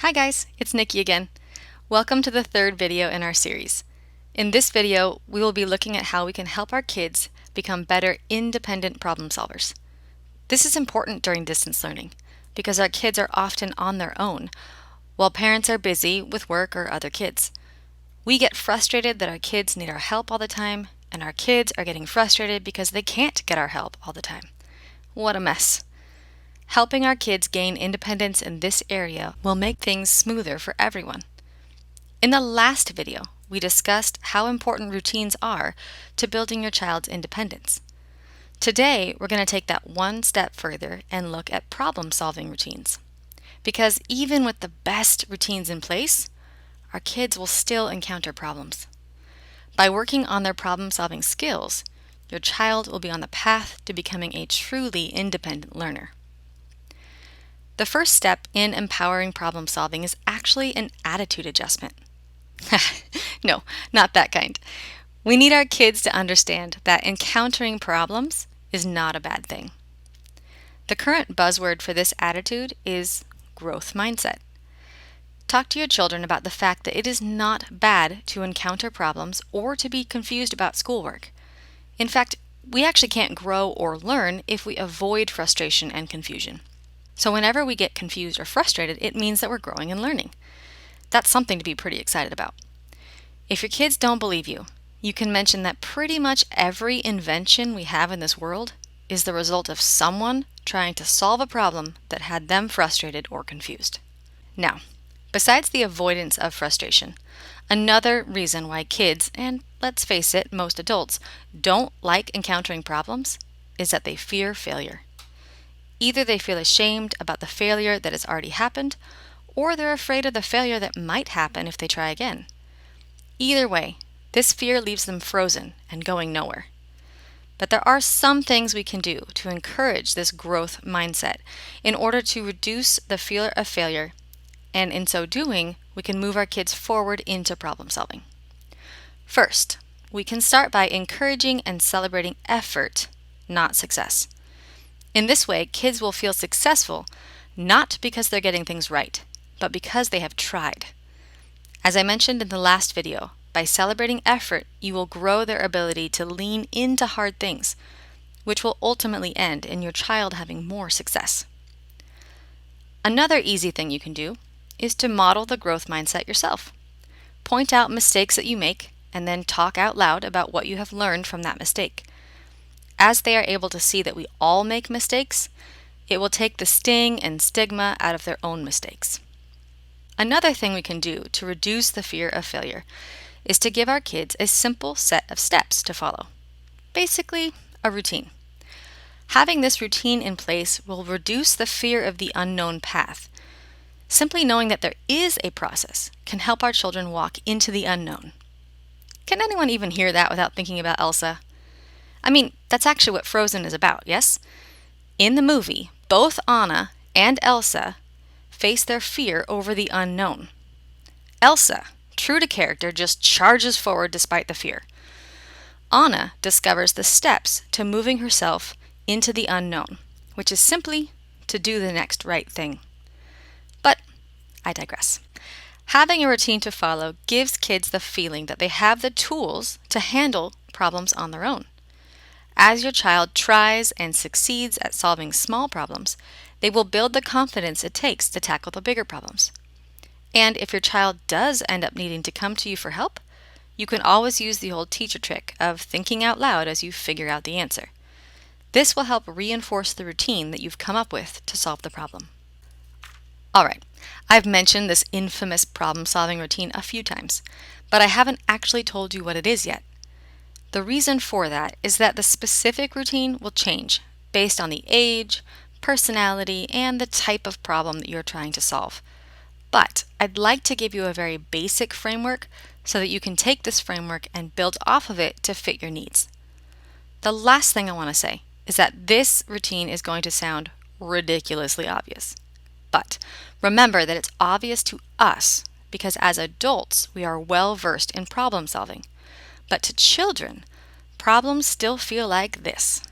Hi guys, it's Nikki again. Welcome to the third video in our series. In this video, we will be looking at how we can help our kids become better independent problem solvers. This is important during distance learning because our kids are often on their own while parents are busy with work or other kids. We get frustrated that our kids need our help all the time, and our kids are getting frustrated because they can't get our help all the time. What a mess. Helping our kids gain independence in this area will make things smoother for everyone. In the last video, we discussed how important routines are to building your child's independence. Today, we're going to take that one step further and look at problem-solving routines. Because even with the best routines in place, our kids will still encounter problems. By working on their problem-solving skills, your child will be on the path to becoming a truly independent learner. The first step in empowering problem solving is actually an attitude adjustment. No, not that kind. We need our kids to understand that encountering problems is not a bad thing. The current buzzword for this attitude is growth mindset. Talk to your children about the fact that it is not bad to encounter problems or to be confused about schoolwork. In fact, we actually can't grow or learn if we avoid frustration and confusion. So whenever we get confused or frustrated, it means that we're growing and learning. That's something to be pretty excited about. If your kids don't believe you, you can mention that pretty much every invention we have in this world is the result of someone trying to solve a problem that had them frustrated or confused. Now, besides the avoidance of frustration, another reason why kids, and let's face it, most adults, don't like encountering problems is that they fear failure. Either they feel ashamed about the failure that has already happened, or they're afraid of the failure that might happen if they try again. Either way, this fear leaves them frozen and going nowhere. But there are some things we can do to encourage this growth mindset in order to reduce the fear of failure, and in so doing, we can move our kids forward into problem solving. First, we can start by encouraging and celebrating effort, not success. In this way, kids will feel successful not because they're getting things right, but because they have tried. As I mentioned in the last video, by celebrating effort, you will grow their ability to lean into hard things, which will ultimately end in your child having more success. Another easy thing you can do is to model the growth mindset yourself. Point out mistakes that you make and then talk out loud about what you have learned from that mistake. As they are able to see that we all make mistakes, it will take the sting and stigma out of their own mistakes. Another thing we can do to reduce the fear of failure is to give our kids a simple set of steps to follow. Basically, a routine. Having this routine in place will reduce the fear of the unknown path. Simply knowing that there is a process can help our children walk into the unknown. Can anyone even hear that without thinking about Elsa? I mean, that's actually what Frozen is about, yes? In the movie, both Anna and Elsa face their fear over the unknown. Elsa, true to character, just charges forward despite the fear. Anna discovers the steps to moving herself into the unknown, which is simply to do the next right thing. But I digress. Having a routine to follow gives kids the feeling that they have the tools to handle problems on their own. As your child tries and succeeds at solving small problems, they will build the confidence it takes to tackle the bigger problems. And if your child does end up needing to come to you for help, you can always use the old teacher trick of thinking out loud as you figure out the answer. This will help reinforce the routine that you've come up with to solve the problem. Alright, I've mentioned this infamous problem-solving routine a few times, but I haven't actually told you what it is yet. The reason for that is that the specific routine will change based on the age, personality, and the type of problem that you're trying to solve. But I'd like to give you a very basic framework so that you can take this framework and build off of it to fit your needs. The last thing I want to say is that this routine is going to sound ridiculously obvious. But remember that it's obvious to us because as adults, we are well versed in problem solving. But to children, problems still feel like this.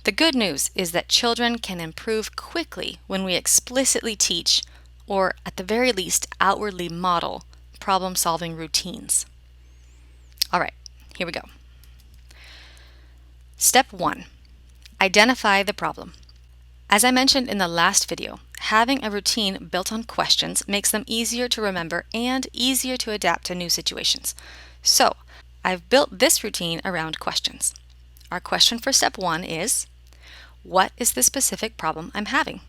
The good news is that children can improve quickly when we explicitly teach or at the very least, outwardly model problem-solving routines. All right, here we go. Step 1, identify the problem. As I mentioned in the last video, having a routine built on questions makes them easier to remember and easier to adapt to new situations. So, I've built this routine around questions. Our question for step 1 is, what is the specific problem I'm having?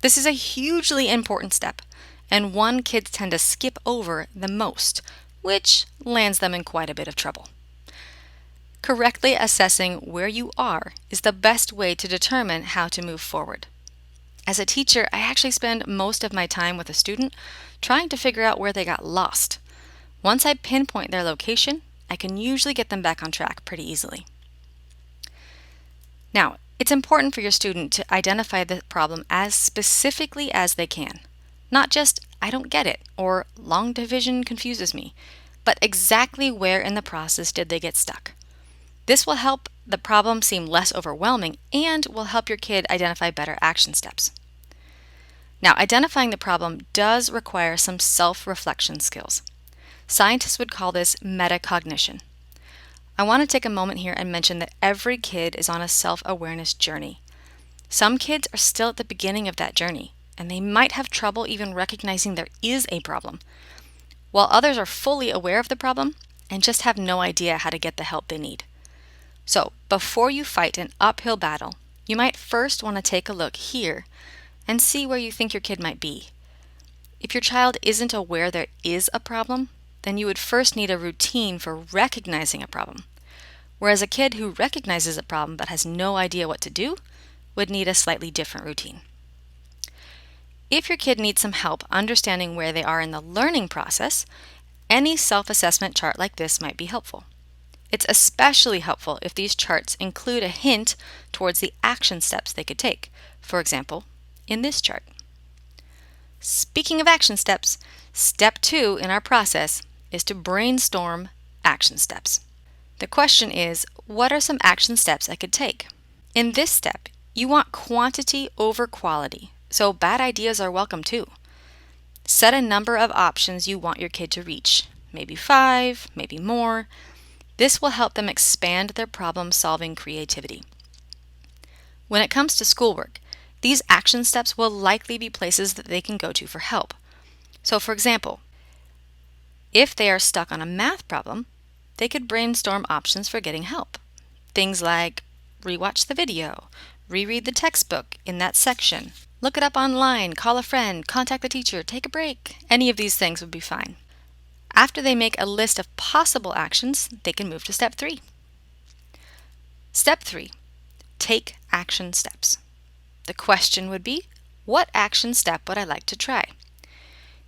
This is a hugely important step, and one kids tend to skip over the most, which lands them in quite a bit of trouble. Correctly assessing where you are is the best way to determine how to move forward. As a teacher, I actually spend most of my time with a student trying to figure out where they got lost. Once I pinpoint their location, I can usually get them back on track pretty easily. Now, it's important for your student to identify the problem as specifically as they can. Not just, I don't get it, or long division confuses me, but exactly where in the process did they get stuck. This will help the problem seem less overwhelming and will help your kid identify better action steps. Now, identifying the problem does require some self-reflection skills. Scientists would call this metacognition. I want to take a moment here and mention that every kid is on a self-awareness journey. Some kids are still at the beginning of that journey, and they might have trouble even recognizing there is a problem, while others are fully aware of the problem and just have no idea how to get the help they need. So, before you fight an uphill battle, you might first want to take a look here and see where you think your kid might be. If your child isn't aware there is a problem, then you would first need a routine for recognizing a problem, whereas a kid who recognizes a problem but has no idea what to do would need a slightly different routine. If your kid needs some help understanding where they are in the learning process, any self-assessment chart like this might be helpful. It's especially helpful if these charts include a hint towards the action steps they could take, for example, in this chart. Speaking of action steps, step 2 in our process is to brainstorm action steps. The question is, what are some action steps I could take? In this step, you want quantity over quality, so bad ideas are welcome too. Set a number of options you want your kid to reach, maybe 5, maybe more. This will help them expand their problem-solving creativity. When it comes to schoolwork, these action steps will likely be places that they can go to for help. So for example, if they are stuck on a math problem, they could brainstorm options for getting help. Things like rewatch the video, reread the textbook in that section, look it up online, call a friend, contact the teacher, take a break. Any of these things would be fine. After they make a list of possible actions, they can move to step 3. Step 3, take action steps. The question would be, what action step would I like to try?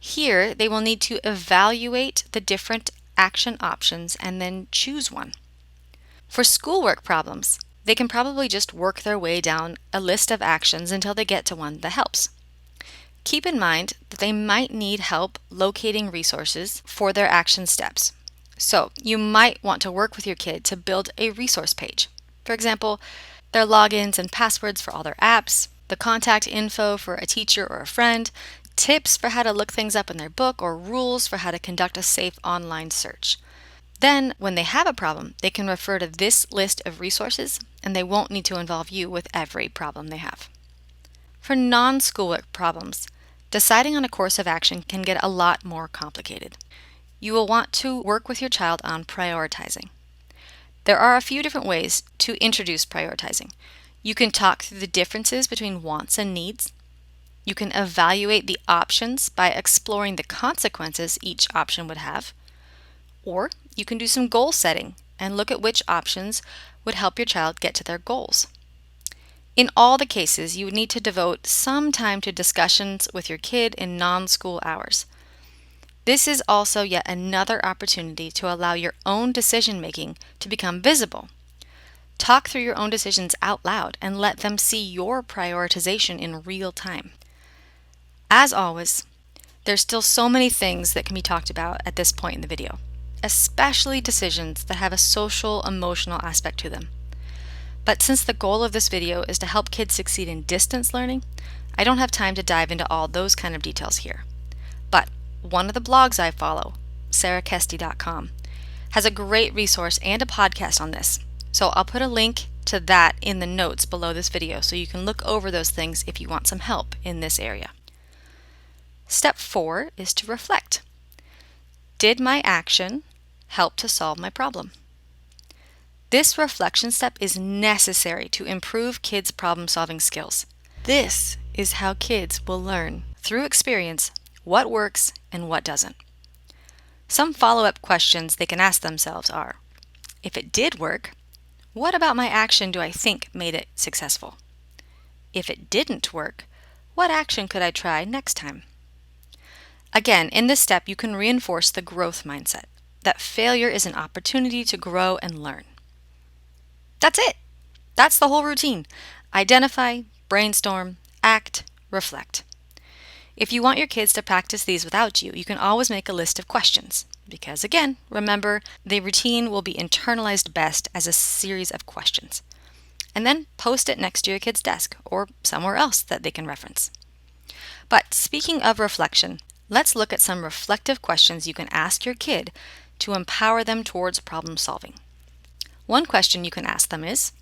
Here, they will need to evaluate the different action options and then choose one. For schoolwork problems, they can probably just work their way down a list of actions until they get to one that helps. Keep in mind that they might need help locating resources for their action steps. So you might want to work with your kid to build a resource page. For example, their logins and passwords for all their apps, the contact info for a teacher or a friend, tips for how to look things up in their book, or rules for how to conduct a safe online search. Then, when they have a problem, they can refer to this list of resources, and they won't need to involve you with every problem they have. For non-schoolwork problems, deciding on a course of action can get a lot more complicated. You will want to work with your child on prioritizing. There are a few different ways to introduce prioritizing. You can talk through the differences between wants and needs. You can evaluate the options by exploring the consequences each option would have. Or you can do some goal setting and look at which options would help your child get to their goals. In all the cases, you would need to devote some time to discussions with your kid in non-school hours. This is also yet another opportunity to allow your own decision-making to become visible. Talk through your own decisions out loud and let them see your prioritization in real time. As always, there's still so many things that can be talked about at this point in the video, especially decisions that have a social, emotional aspect to them. But since the goal of this video is to help kids succeed in distance learning, I don't have time to dive into all those kind of details here. But one of the blogs I follow, sarahkesty.com, has a great resource and a podcast on this. So I'll put a link to that in the notes below this video so you can look over those things if you want some help in this area. Step 4 is to reflect. Did my action help to solve my problem? This reflection step is necessary to improve kids' problem-solving skills. This is how kids will learn through experience what works and what doesn't. Some follow-up questions they can ask themselves are, if it did work, what about my action do I think made it successful? If it didn't work, what action could I try next time? Again, in this step, you can reinforce the growth mindset, that failure is an opportunity to grow and learn. That's it. That's the whole routine. Identify, brainstorm, act, reflect. If you want your kids to practice these without you, you can always make a list of questions. Because again, remember, the routine will be internalized best as a series of questions. And then post it next to your kid's desk or somewhere else that they can reference. But speaking of reflection, let's look at some reflective questions you can ask your kid to empower them towards problem solving. One question you can ask them is,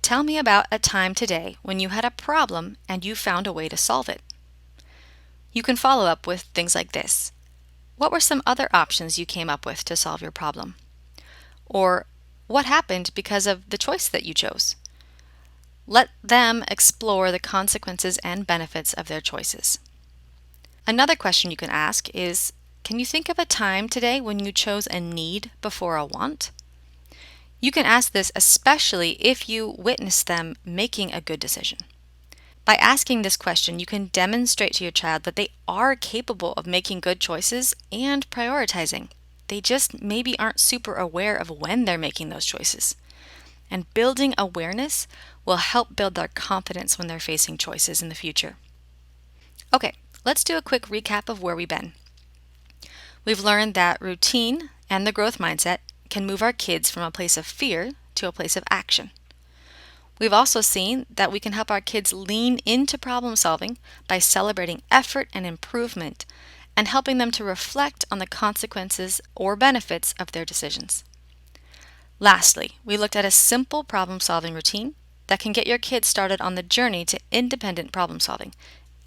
tell me about a time today when you had a problem and you found a way to solve it. You can follow up with things like this. What were some other options you came up with to solve your problem? Or what happened because of the choice that you chose? Let them explore the consequences and benefits of their choices. Another question you can ask is, can you think of a time today when you chose a need before a want? You can ask this especially if you witness them making a good decision. By asking this question, you can demonstrate to your child that they are capable of making good choices and prioritizing. They just maybe aren't super aware of when they're making those choices. And building awareness will help build their confidence when they're facing choices in the future. Okay, let's do a quick recap of where we've been. We've learned that routine and the growth mindset can move our kids from a place of fear to a place of action. We've also seen that we can help our kids lean into problem solving by celebrating effort and improvement and helping them to reflect on the consequences or benefits of their decisions. Lastly, we looked at a simple problem solving routine that can get your kids started on the journey to independent problem solving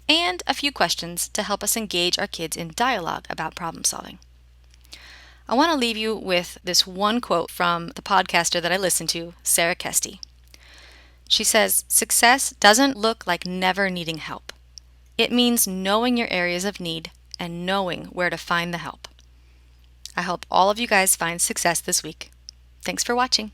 and a few questions to help us engage our kids in dialogue about problem solving. I want to leave you with this one quote from the podcaster that I listen to, Sarah Kesty. She says, success doesn't look like never needing help. It means knowing your areas of need and knowing where to find the help. I hope all of you guys find success this week. Thanks for watching.